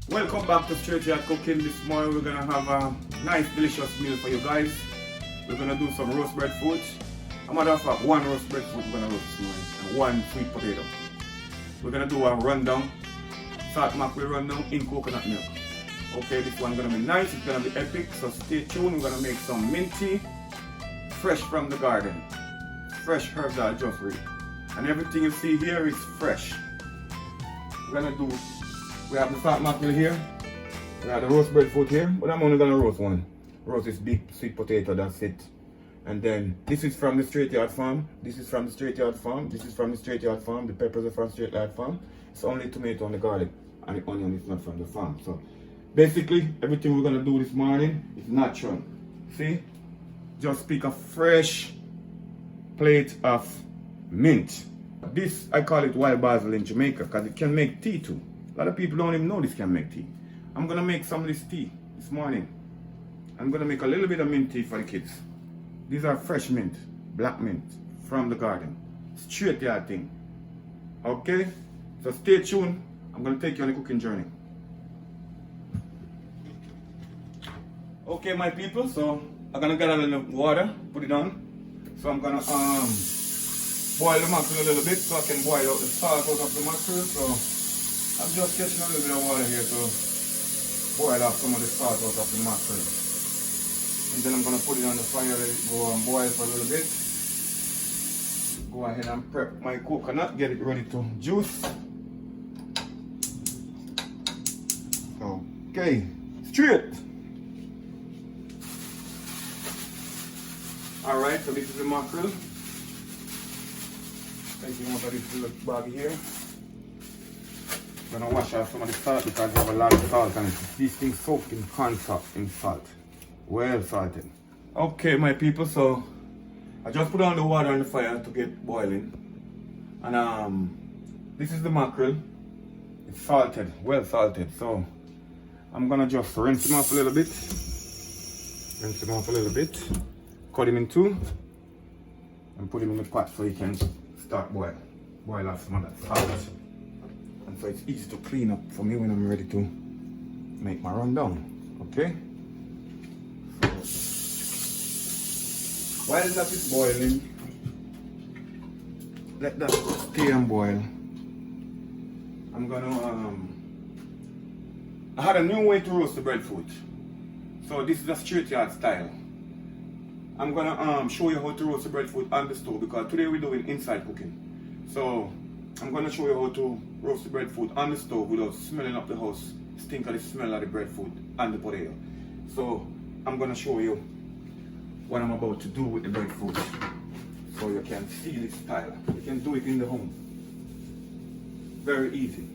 Welcome back to Straight Yard Cooking. This morning we're gonna have a nice delicious meal for you guys. We're gonna do some roast breadfruit. A matter of fact, one roast breadfruit we're gonna roast this morning and one sweet potato. We're gonna do a rundown, salt mackerel rundown in coconut milk. Okay, this one's gonna be nice, it's gonna be epic, so stay tuned. We're gonna make some minty, fresh from the garden. Fresh herbs that I just read. And everything you see here is fresh. We have the salt mackerel here, we have the roast breadfruit here, but I'm only gonna roast one. Roast this big sweet potato, that's it. And then this is from the Straight Yard Farm, this is from the Straight Yard Farm, this is from the Straight Yard Farm, the peppers are from Straight Yard Farm. It's only tomato and the garlic, and the onion is not from the farm. So basically, everything we're gonna do this morning is natural. See? Just pick a fresh plate of mint. This, I call it wild basil in Jamaica because it can make tea too. A lot of people don't even know this can make tea. I'm gonna make some of this tea this morning. I'm gonna make a little bit of mint tea for the kids. These are fresh mint, black mint from the garden. Straight yard thing. Okay? So stay tuned. I'm gonna take you on a cooking journey. Okay, my people, so I'm gonna get a little water, put it on. So I'm gonna boil the mackerel a little bit so I can boil out the salt out of the mackerel. So I'm just catching a little bit of water here to boil off some of the salt out of the mackerel. And then I'm gonna put it on the fire, let it go and boil for a little bit. Go ahead and prep my coconut, get it ready to juice. Okay, straight. Alright, so this is the mackerel. Taking out of this little bag here. I'm gonna wash off some of the salt because I have a lot of salt and these things soaked in corn salt, in salt. Well salted. Okay, my people, so I just put on the water on the fire to get boiling. And this is the mackerel. It's salted, well salted. So I'm gonna just rinse him off a little bit. Rinse him off a little bit. Cut him in two and put him in the pot so he can start boil off some of that salt. And so it's easy to clean up for me when I'm ready to make my rundown. Okay? So, while that is boiling, let that stay and boil. I'm gonna I had a new way to roast the breadfruit. So this is a straight yard style. I'm gonna show you how to roast the breadfruit on the stove because today we're doing inside cooking. So I'm gonna show you how to roast the breadfruit on the stove without smelling up the house, stink of the smell of the breadfruit and the potato. So I'm gonna show you what I'm about to do with the breadfruit so you can see this style. You can do it in the home. Very easy.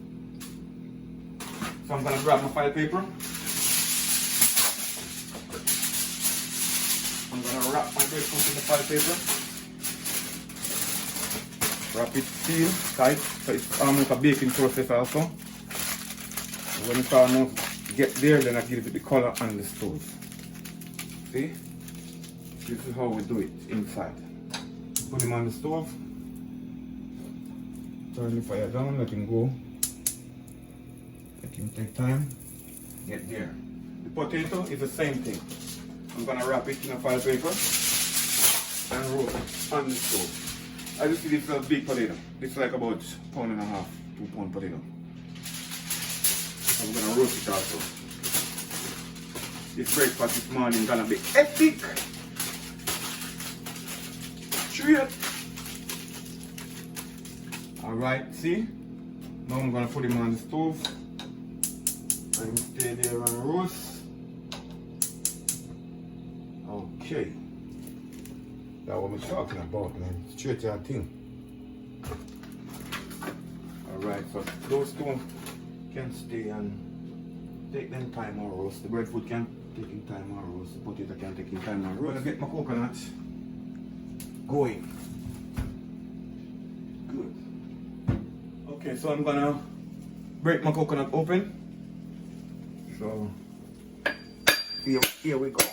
So I'm gonna grab my file paper. I'm gonna wrap my breadfruit in the file paper. Wrap it seal tight, so it's almost a baking process also. When it's almost get there, then I give it the color on the stove. See? This is how we do it inside. Put him on the stove. Turn the fire down, let him go. Let him take time. Get there. The potato is the same thing. I'm gonna wrap it in a file paper and roll it on the stove. As you see, this is a big potato. This is like about 1.5 pounds, 2 pound potato. I'm gonna roast it also. This breakfast this morning gonna be epic. Straight. Alright, see? Now I'm gonna put him on the stove. Let him stay there and roast. Okay, that's what I'm talking about, man. Straight yard thing. Alright, so those two can stay and take them time on roast. The breadfruit can take in time on roast. The potato can take in time on roast. I'm gonna get my coconut going. Good. Okay, so I'm gonna break my coconut open. So here we go.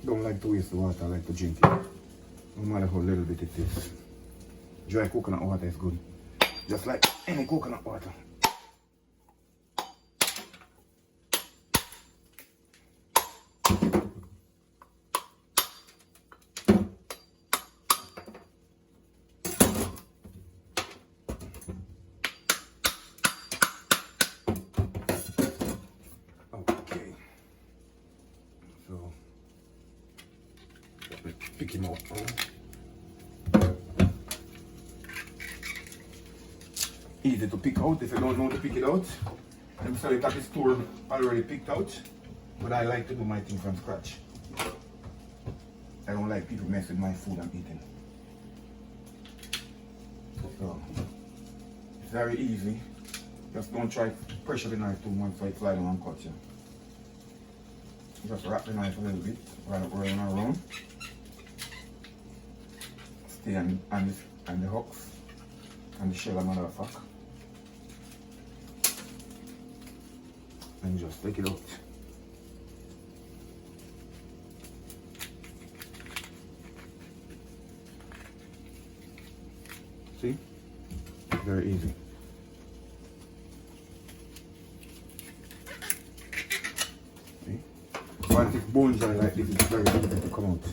Don't like to waste the water, I like to drink it. No matter how little bit it is. Dry coconut water is good. Just like any coconut water. Okay. So let me pick him up. Easy to pick out if you don't know to pick it out. I'm sorry that is store already picked out, but I like to do my thing from scratch. I don't like people mess with my food I'm eating. So it's very easy. Just don't try to pressure the knife too much so it flies down and cut you. Just wrap the knife a little bit while it's rolling around. Stay on the hooks and the shell of motherfucker. And just take it out. See? Very easy. See? Once it's bone dry like this, it's very easy to come out.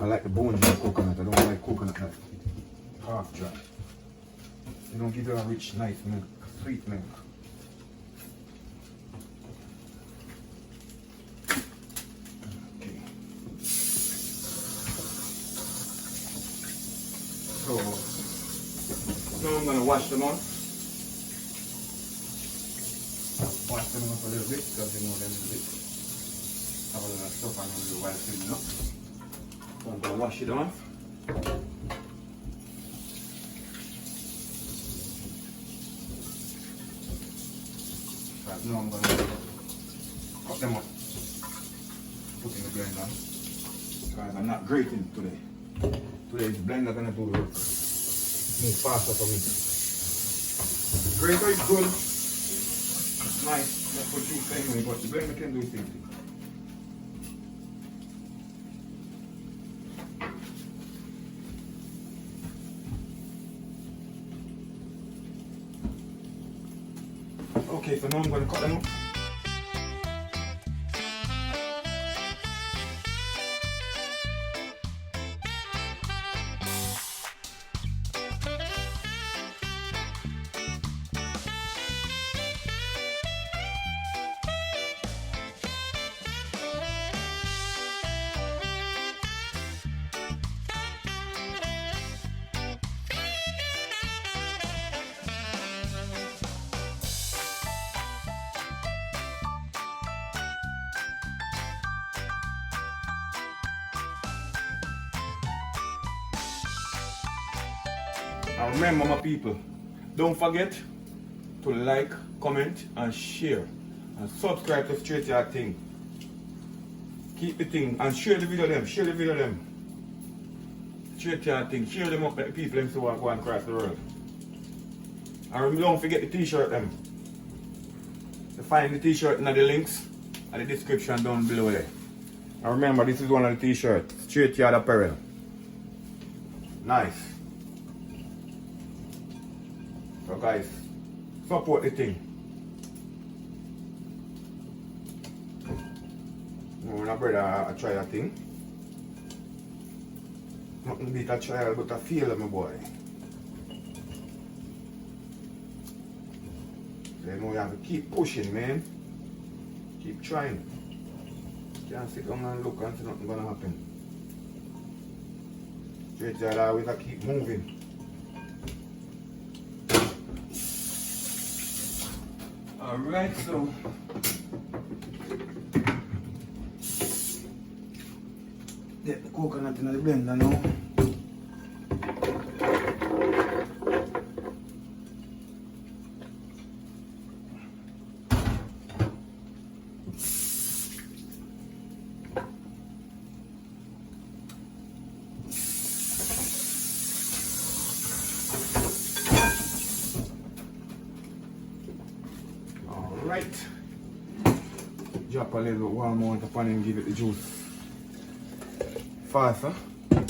I like the bone dry coconut. I don't like coconut that's half dry. They don't give you a rich, nice milk, sweet milk. So now I'm going to wash them off. Wash them off a little bit because you know them a bit have a little stuff on them while cleaning up. So I'm going to wash it off. Right, now I'm going to cut them up. Put in the blender because I'm not grating today. Today's blender gonna do work. Move faster for me. Grater is good. It's nice. That's what you say anyway, but the blender can do the same thing. Okay, so now I'm gonna cut them up. And remember my people, don't forget to like, comment and share and subscribe to Straight Yard Thing. Keep the thing and share the video them, Straight Yard Thing, share them up with people them so I go across the world. And don't forget the t-shirt them. You find the t-shirt in the links and the description down below there. And remember this is one of the t-shirts, Straight Yard Apparel. Nice. So guys, support the thing. When I brother I try that thing. Nothing beat a trial but a fail, my boy. So you know you have to keep pushing, man. Keep trying. Can't sit down and look and see nothing gonna happen. Straight Yard always have to keep moving. Alright, so get the coconut in the blender now. Right, drop a little warm water upon and give it the juice faster.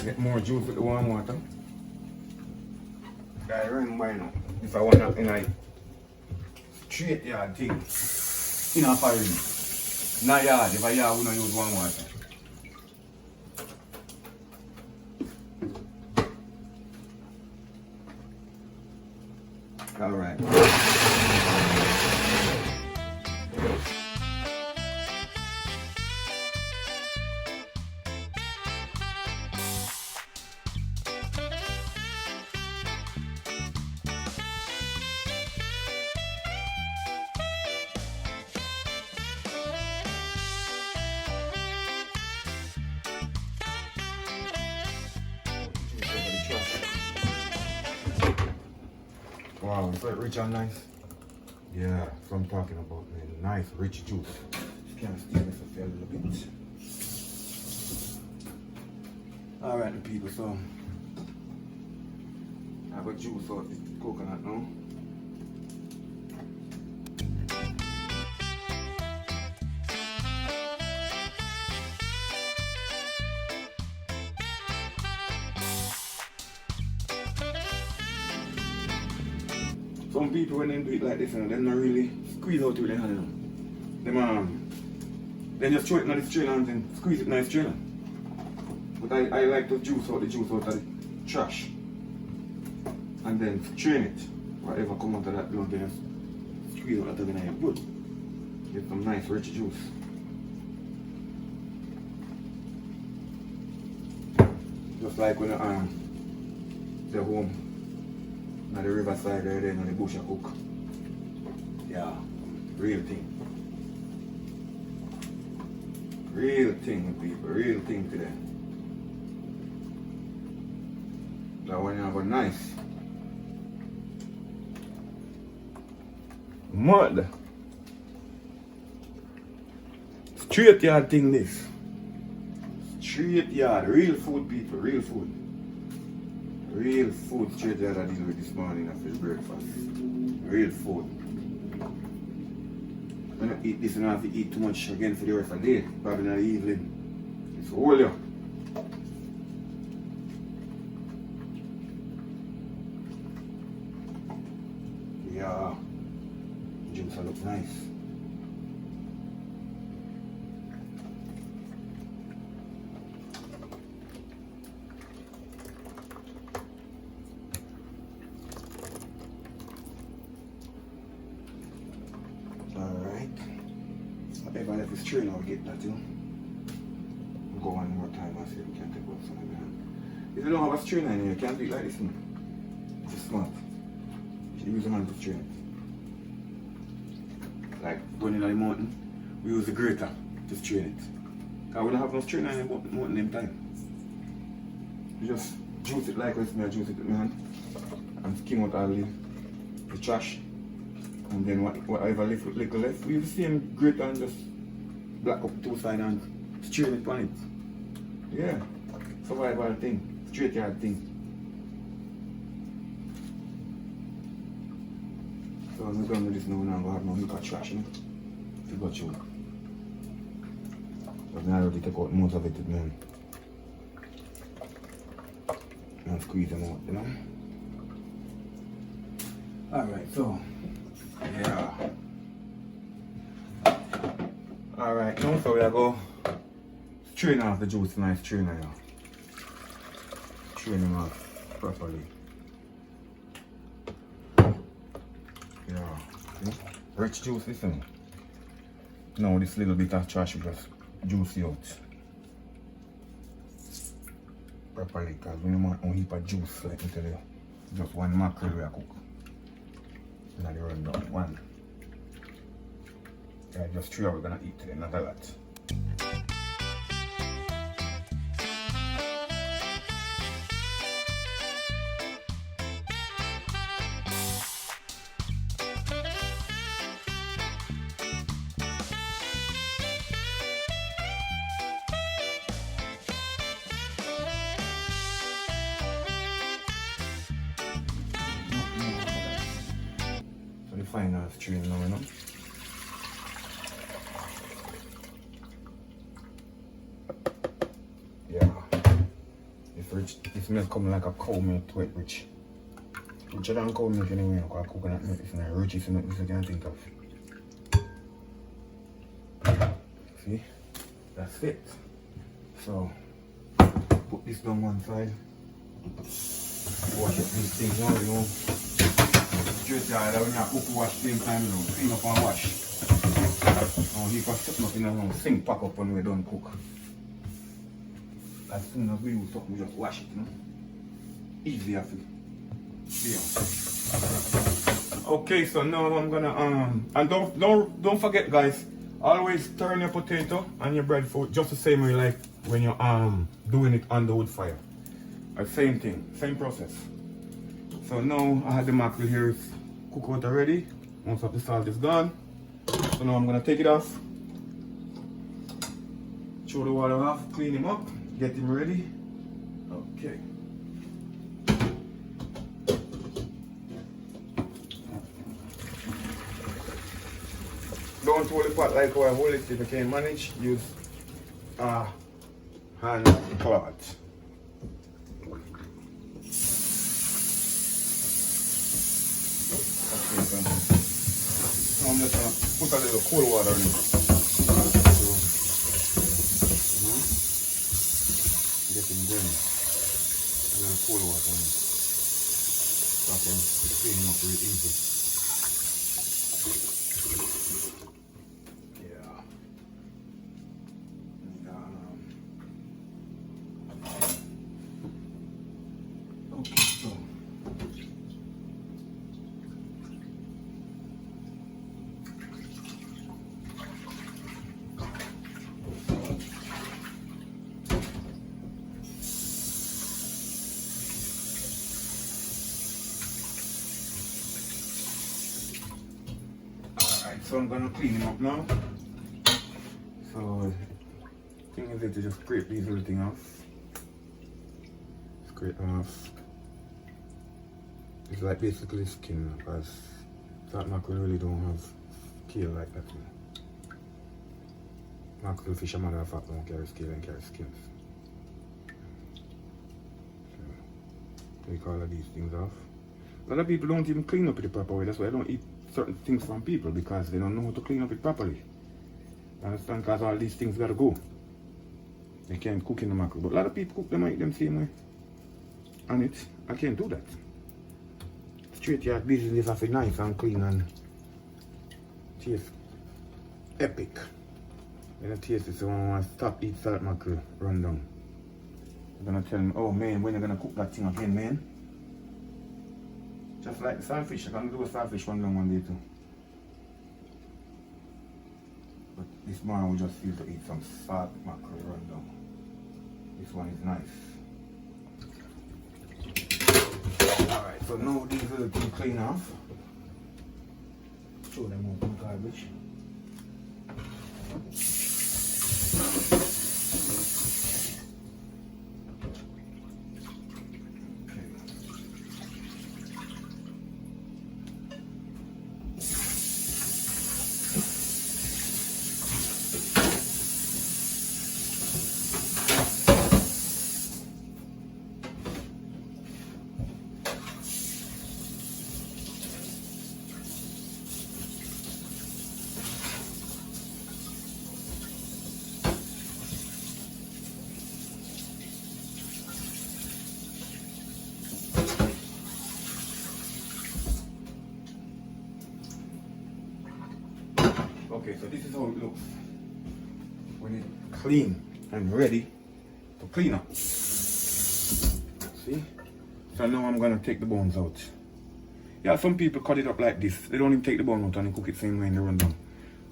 You Get more juice with the warm water. I remember, you know, if I want to, in a straight yard thing, in a foreign, not yard, if I yard, we don't use warm water. Alright. Wow, is that rich and nice? Yeah, that's what I'm talking about, man. Nice, rich juice. Just can't steal this a little bit. Alright, the people, so I got juice out this coconut now. Some people when they do it like this, they're not really squeeze out with their hand. They just throw it in the strainer and then squeeze it in the strainer. But I like to juice out of the trash. And then strain it. Whatever come out of that blood, then just squeeze out of it good. Get some nice rich juice. Just like when they're home. At the riverside right there, on the bush I cook. Yeah, real thing. Real thing, people, real thing today. That one you have a nice mud. Straight yard thing this. Straight yard, real food, people, real food. Real food straight that I did with this morning after breakfast. Real food. When I eat this, I don't have to eat too much again for the rest of the day. Probably in the evening. It's all you. Yeah. Juice look nice. If I left the strain, I'll get that too. Go one more time and see if we can take out some of it. If you don't have a strainer in here, you can't do it like this. It's smart. You should use a hand to strain it. Like going in the mountain, we use the grater to strain it. Because we don't have no strainer in the mountain them time. You just juice it like this, I juice it with my hand and skim out all the trash. And then whatever little left, we use the same grater and just black up two sides and strain it on it. Yeah, survival thing, straight yard thing. So when we're done with this now, we're not going to have no liquor trash, you know, to go through. But now I already take out most of it, man. And squeeze them out, you know. Alright, so. Yeah. Alright, now so we are go strain off the juice, nice strainer here. Strain them off properly. Yeah. See? Rich juice, listen. Now this little bit of trash we just juice out properly, because we don't want a heap of juice, let me tell you. Just one mackerel we are cook. Now they run down one. Yeah, just 3 we're gonna eat today, not a lot. So the final strain now, you know. milk coming like a cow milk to it rich. Richer than cow milk anyway, because coconut milk is the richest milk you can think of. See? That's it. So put this down one side. Wash up these things now, you know. Straight yard, when you have cook wash same time, you know, clean up and wash. Now you can set up in a sink pack up when we're done cook. As soon as we do something, we just wash it, you know. Easy I feel. Yeah. Okay, so now I'm gonna and don't forget guys, always turn your potato and your breadfruit just the same way like when you're doing it on the wood fire. Same thing, same process. So now I have the mackerel here, it's cooked out already. Most of the salt is gone. So now I'm gonna take it off. Throw the water off, clean him up, get him ready. Okay. Don't hold the pot like how I hold it. If you can manage, use hand cloth. Okay, so now I'm just gonna put a little cold water in it. Get him going. A little cold water in it. So I can clean him up really easy. So I'm gonna clean him up now. So the thing is to just scrape these little things off. Scrape off. It's like basically skin because that mackerel really don't have scale like that. Mackerel fish a matter of fact don't carry scale and carry skins. So take all of these things off. A lot of people don't even clean up it the proper way. That's why I don't eat certain things from people, because they don't know how to clean up it properly. Understand? Because all these things gotta go. They can't cook in the mackerel. But a lot of people cook them and eat them same way. And I can't do that. Straight yard business have to be nice and clean and taste epic. When I taste it, so when I want to stop eat salt mackerel, run down. They're gonna tell me, oh man, when you gonna cook that thing again, man? Just like the saltfish, I can do a saltfish one day too. But this morning we just feel to eat some salt mackerel rundown. This one is nice. Alright, so now these little things clean off. Throw them out in the garbage. Okay, so this is how it looks when it's clean and ready to clean up. See? So now I'm gonna take the bones out. Yeah, some people cut it up like this. They don't even take the bone out and they cook it same way in the rundown.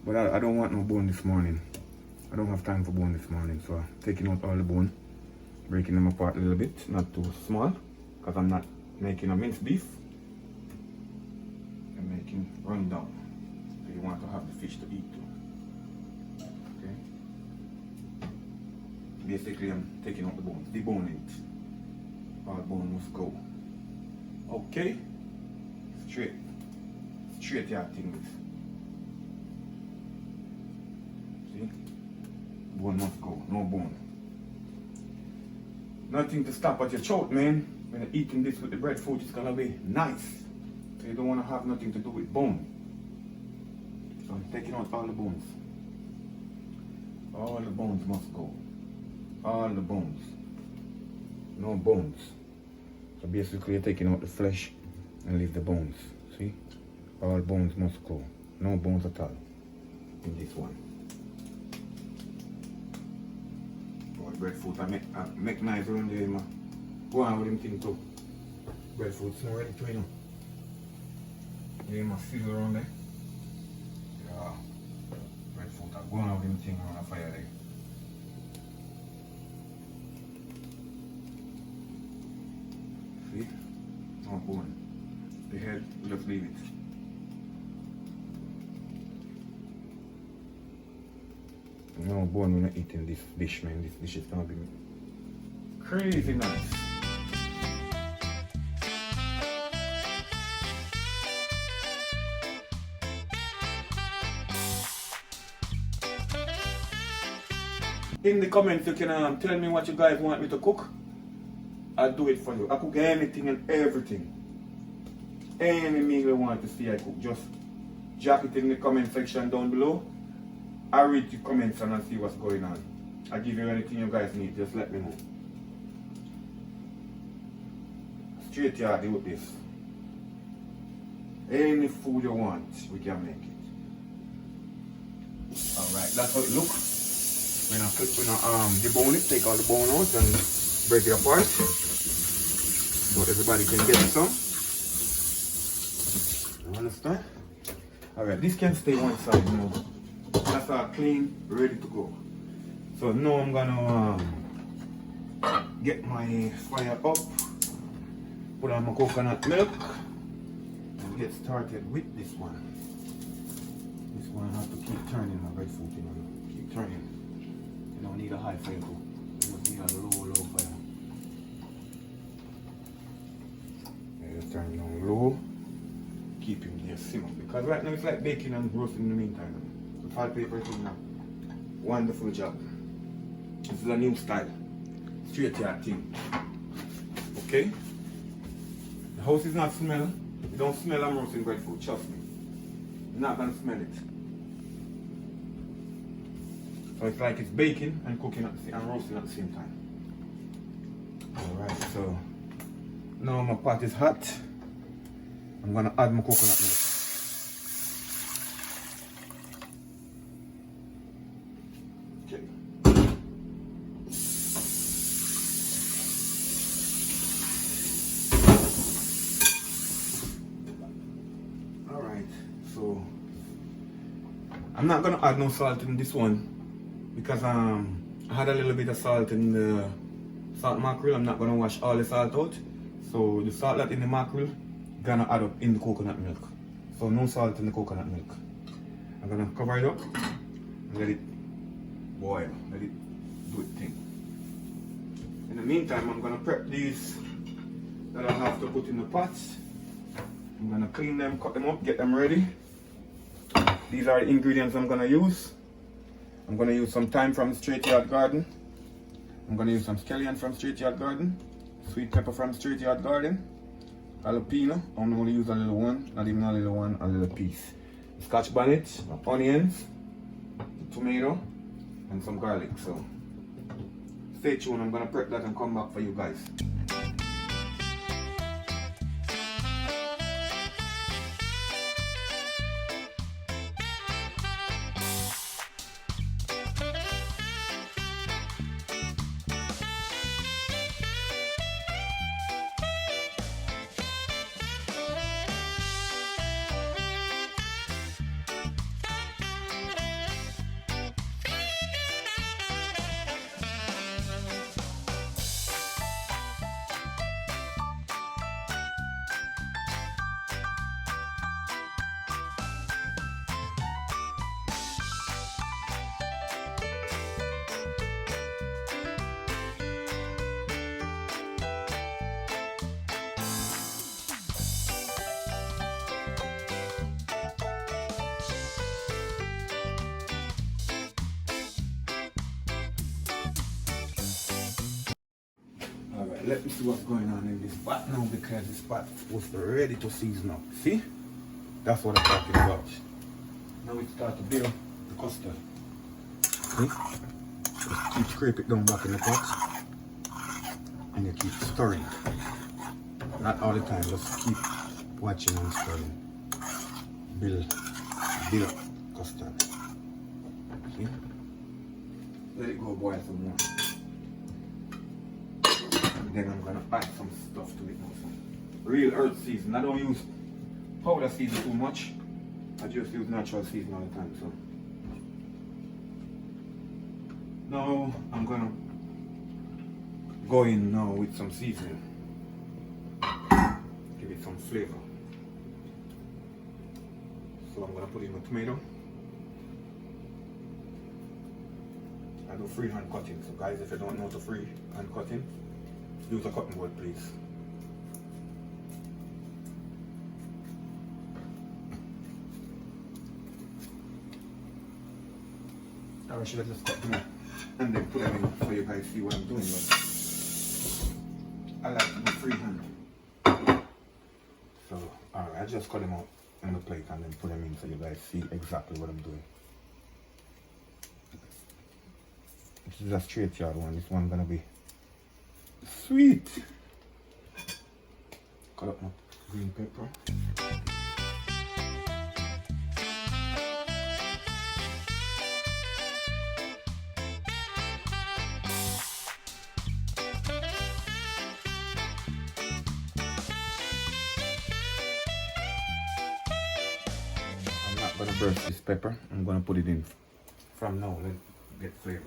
But I don't want no bone this morning. I don't have time for bone this morning, so I'm taking out all the bone, breaking them apart a little bit, not too small, because I'm not making a minced beef. I'm making rundown. You want to have the fish to eat too. Okay. Basically, I'm taking out the bones, deboning it. All bone must go. Okay. Straight yard things. See? Bone must go. No bone. Nothing to stop at your throat, man. When you're eating this with the breadfruit, it's gonna be nice. So you don't wanna have nothing to do with bone. So I'm taking out all the bones. All the bones must go. All the bones. No bones. So basically you're taking out the flesh and leave the bones. See? All bones must go. No bones at all in this one. Oh, breadfruit, I make nice around there, man. Go on with him thing too. Breadfruit's not ready to, you know. Yeah, my sizzle around there. Yeah. Breadfruit, I go on with him thing around the fire there. See? No bone. The head, we just leave it. No bone, we're not eating this dish, man. This dish is gonna be crazy nice. In the comments, you can tell me what you guys want me to cook. I'll do it for you. I cook anything and everything. Any meal you want to see I cook, just drop it in the comment section down below. I'll read the comments and I'll see what's going on. I'll give you anything you guys need, just let me know. Straight yard with this. Any food you want, we can make it. Alright, that's how it looks. When I debone it, take all the bone out and break it apart. So everybody can get some. You understand? Alright, this can stay one side now. That's all clean, ready to go. So now I'm gonna get my fire up, put on my coconut milk, and get started with this one. This one I have to keep turning my breadfruit, you know. Keep turning. You don't need a high fire too. You just need a low fire. Just turn it on low. Keep him there simmer. Because right now it's like baking and roasting in the meantime. The salt paper is doing a wonderful job. This is a new style. Straight yard thing. Okay? The house is not smelling. You don't smell I'm roasting breadfruit, trust me. You're not gonna smell it. So it's like it's baking and cooking and roasting at the same time. Alright, so now my pot is hot. I'm gonna add my coconut milk. Okay. Alright, so I'm not gonna add no salt in this one because I had a little bit of salt in the salt mackerel. I'm not gonna wash all the salt out. So the salt that's in the mackerel gonna add up in the coconut milk. So no salt in the coconut milk. I'm gonna cover it up and let it boil, let it do its thing. In the meantime, I'm gonna prep these that I have to put in the pots. I'm gonna clean them, cut them up, get them ready. These are the ingredients I'm gonna use. I'm gonna use some thyme from the Straight Yard Garden. I'm gonna use some scallion from Straight Yard Garden, sweet pepper from Straight Yard Garden, jalapeno, I'm going to use a little one, not even a little one, a little piece. Scotch bonnet, onions, tomato, and some garlic. So stay tuned, I'm going to prep that and come back for you guys. let me see what's going on in this pot now because this pot was ready to season up. See? That's what I'm talking about. Now it start to build the custard. See? Just keep scrape it down back in the pot. And you keep stirring. Not all the time, just keep watching and stirring. Build up custard. See? Let it go boil some more. Then I'm gonna add some stuff to it now. Real earth season. I don't use powder season too much. I just use natural season all the time. So now I'm gonna go in now with some seasoning. Give it some flavor. So I'm gonna put in my tomato. I do freehand cutting. So guys, if you don't know the freehand cutting, use a cutting board, please. Or should I just cut them up and then put them in so you guys see what I'm doing? But I like to do freehand. So, alright, I just cut them out on the plate and then put them in so you guys see exactly what I'm doing. This is a straight yard one. This one's gonna be sweet. Cut up my green pepper. I'm not gonna burst this pepper. I'm gonna put it in from now. Let's get flavor.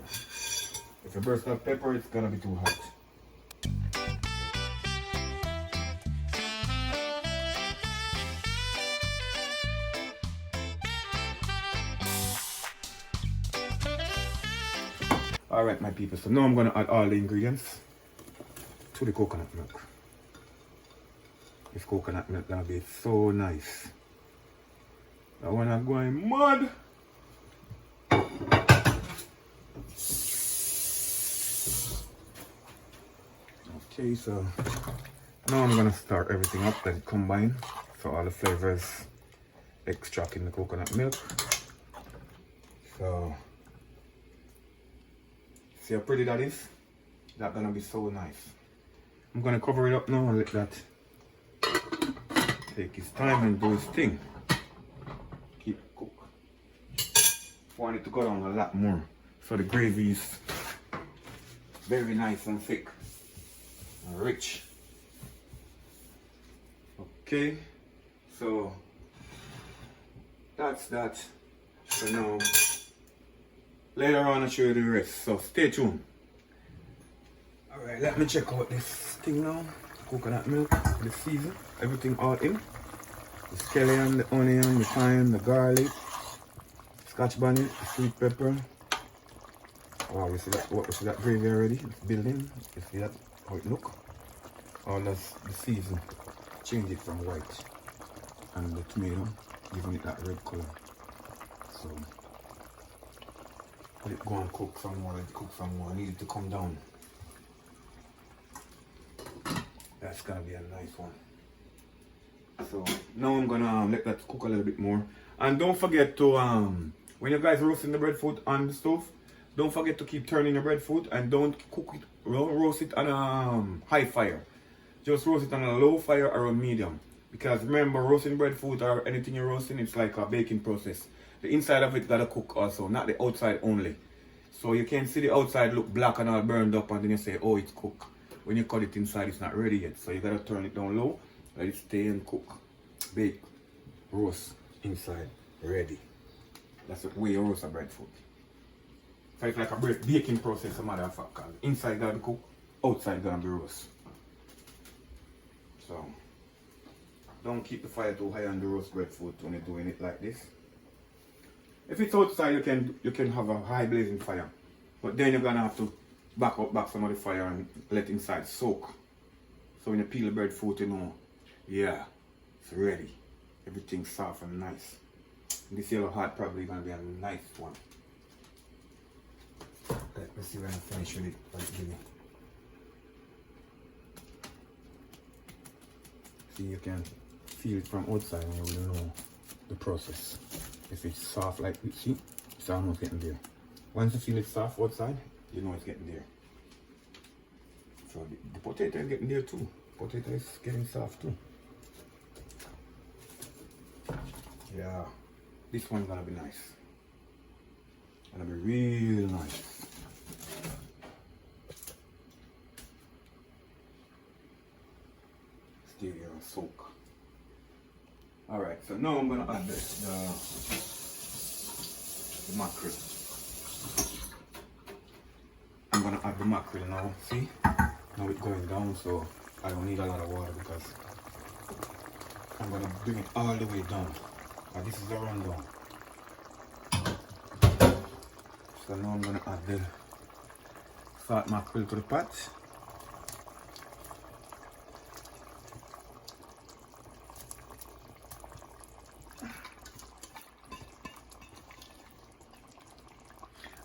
If you burst that pepper, it's gonna be too hot. Alright my people, so now I'm gonna add all the ingredients to the coconut milk. This coconut milk gonna be so nice. Now when I'm going mad. Okay, so now I'm gonna start everything up and combine so all the flavors extract in the coconut milk. So see how pretty that is? That's gonna be so nice. I'm gonna cover it up now and let that take its time and do its thing. Keep it cook. I want it to go down a lot more so the gravy is very nice and thick. Rich. Okay, so that's that. So now later on I'll show you the rest, so stay tuned. Alright, let me check out this thing now. Coconut milk, the season, everything all in. The scallion, the onion, the thyme, the garlic, Scotch bonnet, the sweet pepper. Wow, you see that gravy already? It's building. You see that? How it look? All that's the season. Change it from white. And the tomato, giving it that red color. So let it go and cook some more, let it cook some more. I need it to come down. That's gonna be a nice one. So now I'm gonna let that cook a little bit more. And don't forget to when you guys roasting the breadfruit on the stove, don't forget to keep turning the breadfruit and don't cook it, roast it on a high fire. Just roast it on a low fire or a medium. Because remember, roasting breadfruit or anything you're roasting, it's like a baking process. The inside of it gotta cook also, not the outside only. So you can see the outside look black and all burned up and then you say, oh, it's cooked. When you cut it inside, it's not ready yet. So you gotta turn it down low, let it stay and cook. Bake, roast, inside, ready. That's the way you roast a breadfruit. So it's like a baking process, a matter of fact. Inside gotta be cooked, outside gonna be roast. So don't keep the fire too high on the roast breadfruit when you're doing it like this. If it's outside, you can have a high blazing fire, but then you're gonna have to back some of the fire and let inside soak. So when you peel the breadfruit, you know, yeah, it's ready. Everything's soft and nice. This yellow heart probably gonna be a nice one. Let me see when I finish with it. See, you can feel it from outside and you will know the process. If it's soft like this, see, it's almost getting there. Once you feel it soft outside, you know it's getting there. So the potato is getting there too. Potato is getting soft too. Yeah, this one's gonna be nice. Gonna be real nice. Stay here and soak. Alright, so now I'm gonna add the mackerel. I'm gonna add the mackerel now, see? Now it's going down, so I don't need a lot of water because I'm gonna bring it all the way down. And this is a rundown. So now I'm gonna add the salt mackerel to the pot.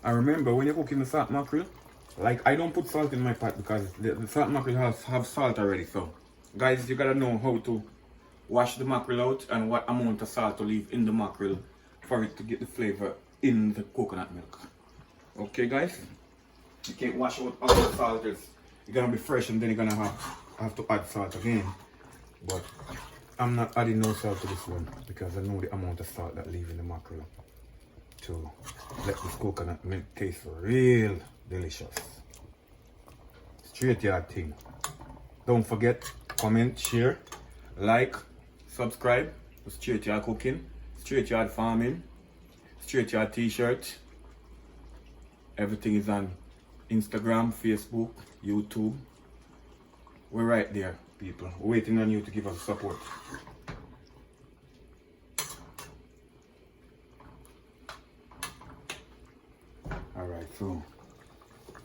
And remember, when you're cooking the salt mackerel, like I don't put salt in my pot because the salt mackerel have salt already. So guys, you gotta know how to wash the mackerel out and what amount of salt to leave in the mackerel for it to get the flavor in the coconut milk. Okay guys, you can't wash out all the salt. It's gonna be fresh and then you're gonna have to add salt again. But I'm not adding no salt to this one because I know the amount of salt that leave in the mackerel to let this coconut milk taste real delicious. Straight yard thing. Don't forget, comment, share, like, subscribe to Straight Yard Cooking, Straight Yard Farming, Straight Yard T-shirt. Everything is on Instagram, Facebook, YouTube. We're right there, people. We're waiting on you to give us support. Alright, so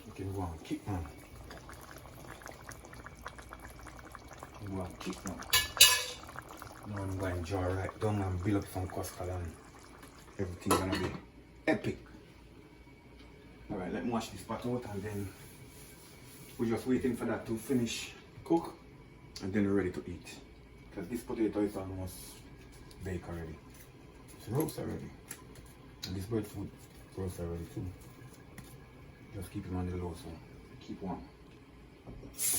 you can go and keep on. Go and keep on. Now I'm going to draw right down and build up some custard and everything's gonna be epic. Alright, let me wash this pot out and then we're just waiting for that to finish cook and then we're ready to eat. Because this potato is almost baked already. It's roast already. And this breadfruit roast already too. Just keep it on the low, so keep warm.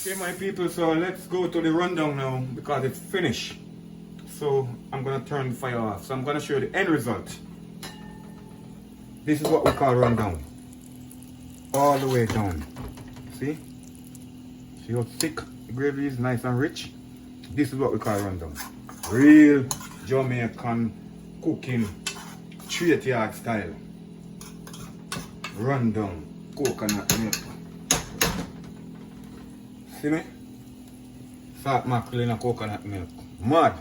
Okay my people, so let's go to the rundown now because it's finished. So I'm gonna turn the fire off. So I'm gonna show you the end result. This is what we call rundown. All the way down. See? See how thick the gravy is, nice and rich? This is what we call rundown. Real Jamaican cooking, straight yard style. Rundown coconut milk. See me? Salt mackerel in a coconut milk. MAAD.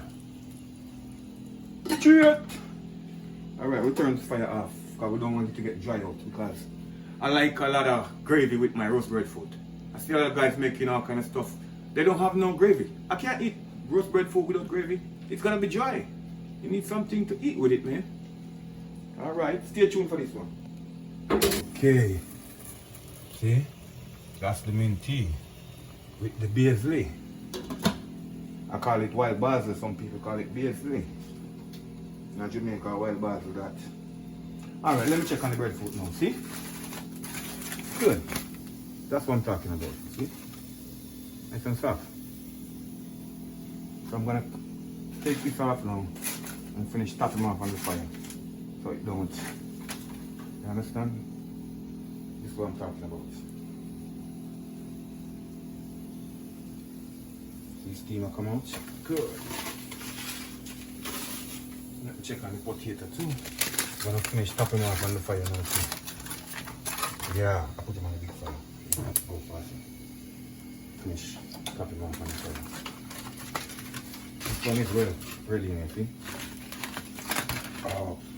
Straight. Alright, we turn the fire off because we don't want it to get dry out because I like a lot of gravy with my roast breadfruit. I see a lot of guys making all kind of stuff. They don't have no gravy. I can't eat roast breadfruit without gravy. It's gonna be dry. You need something to eat with it, man. Alright, stay tuned for this one. Okay. See? That's the mint tea with the basil. I call it wild basil, some people call it basil. In Jamaica, wild basil that. Alright, let me check on the breadfruit now, see? Good. That's what I'm talking about, see? Nice and soft. So I'm gonna take this off now and finish tapping off on the fire. So it don't. You understand? This is what I'm talking about. See steamer come out. Good. Let me check on the potato too. I'm gonna finish tapping off on the fire now too. Yeah, I put them on the big fire. Go fast. Finish tapping off on the fire. This one is well ready, you see?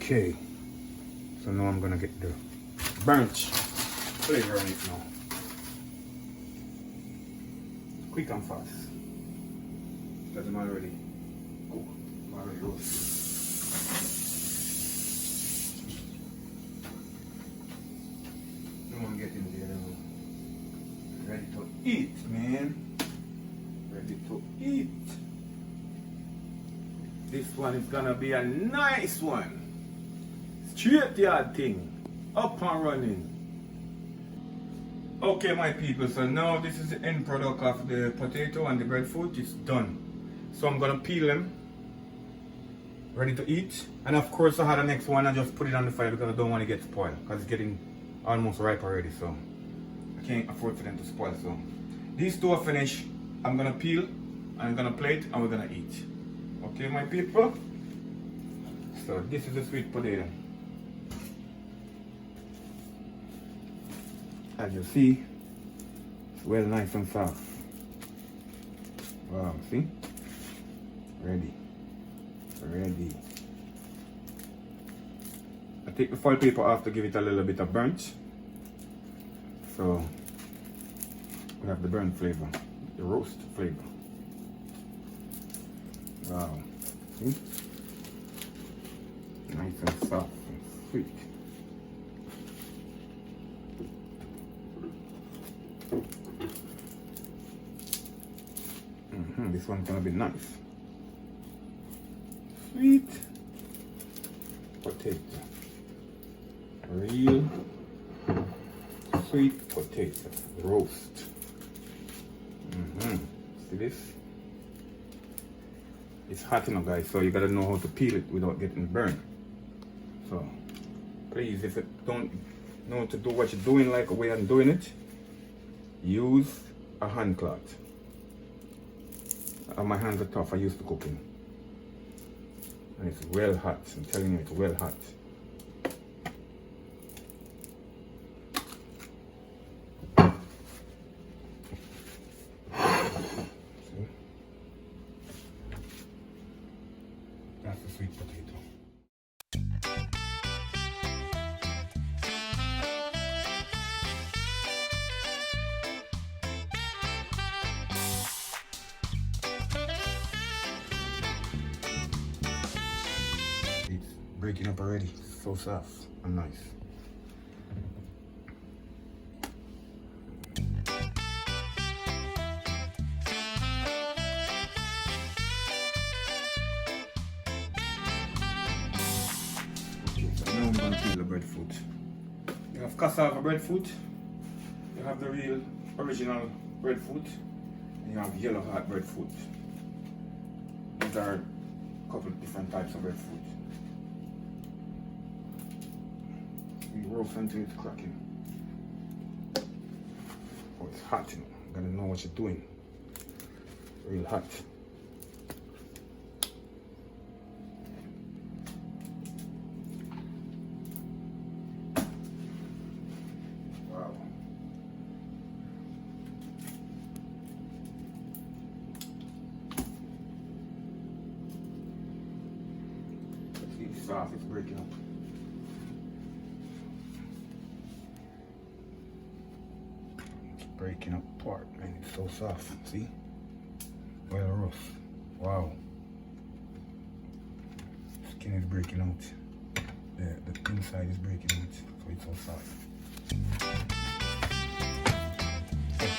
Okay. So now I'm gonna get the burnt flavor on it now. Quick and fast. Because I'm already cooked. I'm already roasted. Now I'm getting there now. Ready to eat, man. Ready to eat. This one is gonna be a nice one. Straight yard thing. Up and running. Okay, my people, so now this is the end product of the potato and the breadfruit. It's done. So I'm gonna peel them. Ready to eat. And of course I had the next one. I just put it on the fire because I don't want to get spoiled. Because it's getting almost ripe already. So I can't afford for them to spoil. So these two are finished. I'm gonna peel. I'm gonna plate and we're gonna eat. Okay, my people. So this is the sweet potato. As you see, it's well nice and soft. Wow, see? Ready. Ready. I take the foil paper off to give it a little bit of burnt. So we have the burnt flavor, the roast flavor. Wow. See? Nice and soft and sweet. This one's gonna be nice. Sweet potato. Real sweet potato roast. See this? It's hot enough, guys, so you gotta know how to peel it without getting burned. So please, if you don't know to do what you're doing like the way I'm doing it, use a hand cloth. My hands are tough, I used to cooking. And it's well hot, I'm telling you, it's well hot. See? That's the sweet potato. Breaking up already, so soft and nice. Okay, so now I'm going to peel the breadfruit. You have cassava breadfruit, you have the real original breadfruit, and you have yellow heart breadfruit. These are a couple of different types of breadfruit. We roast until it's cracking. Oh, it's hot, you know. You gotta know what you're doing. Real hot. Wow. See, it's soft, it's breaking up. Breaking apart, man. It's so soft. See? Well rough. Wow. Skin is breaking out. The inside is breaking out. So it's so soft. Okay,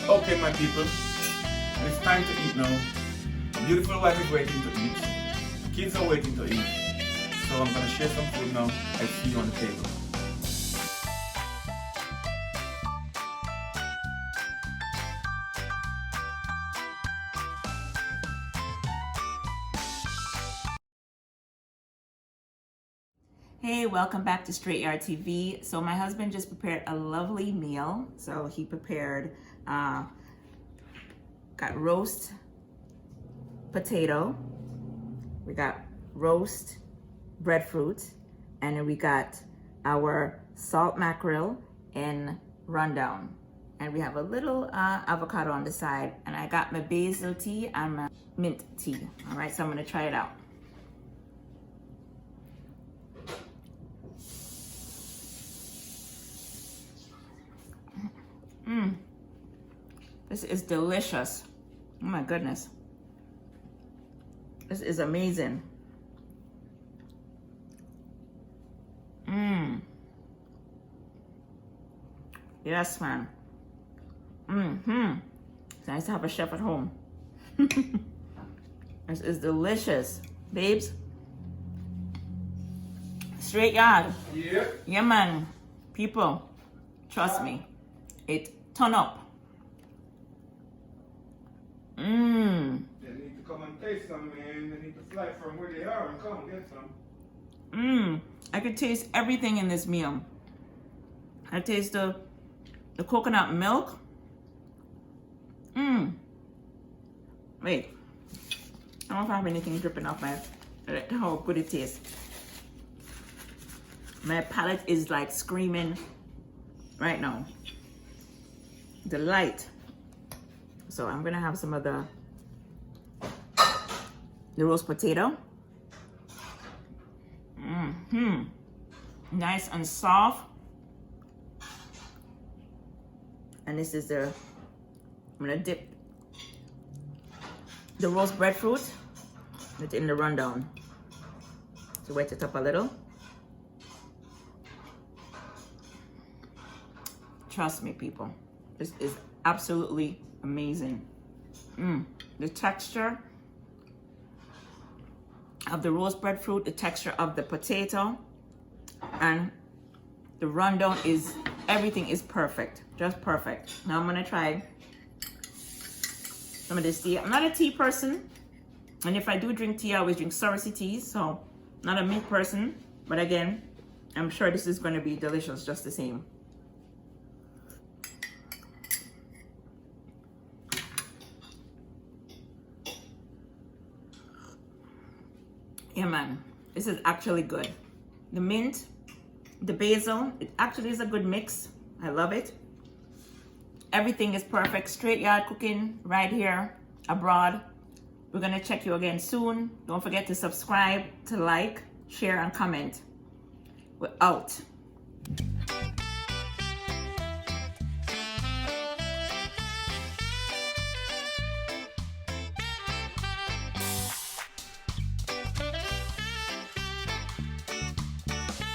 so okay, my people, it's time to eat now. My beautiful wife is waiting to eat. The kids are waiting to eat. So I'm gonna share some food now. I'll see you on the table. Hey, welcome back to Straight Yard TV. So my husband just prepared a lovely meal. So he prepared, got roast potato, we got roast breadfruit, and then we got our salt mackerel in rundown. And we have a little avocado on the side, and I got my basil tea and my mint tea. All right, so I'm gonna try it out. This is delicious. Oh my goodness. This is amazing. Yes, man. It's nice to have a chef at home. This is delicious, babes. Straight yard. Yeah. Yeah, man. People, trust me, it turn up. They need to come and taste some, man. They need to fly from where they are and come get some. I could taste everything in this meal. I taste the coconut milk. Wait. I don't know if I have anything dripping off my, how good it tastes. My palate is like screaming right now. Delight. So I'm gonna have some of the roast potato. Nice and soft. And this is I'm gonna dip the roast breadfruit in the rundown. So wet it up a little. Trust me, people. This is absolutely amazing. The texture of the roast breadfruit, the texture of the potato, and the rundown is, everything is perfect. Just perfect. Now I'm gonna try some of this tea. I'm not a tea person, and if I do drink tea, I always drink Surrey tea, so not a mint person, but again, I'm sure this is gonna be delicious just the same. Yeah, man, this is actually good. The mint, the basil, it actually is a good mix. I love it. Everything is perfect. Straight yard cooking right here abroad. We're gonna check you again soon. Don't forget to subscribe, to like, share, and comment. We're out.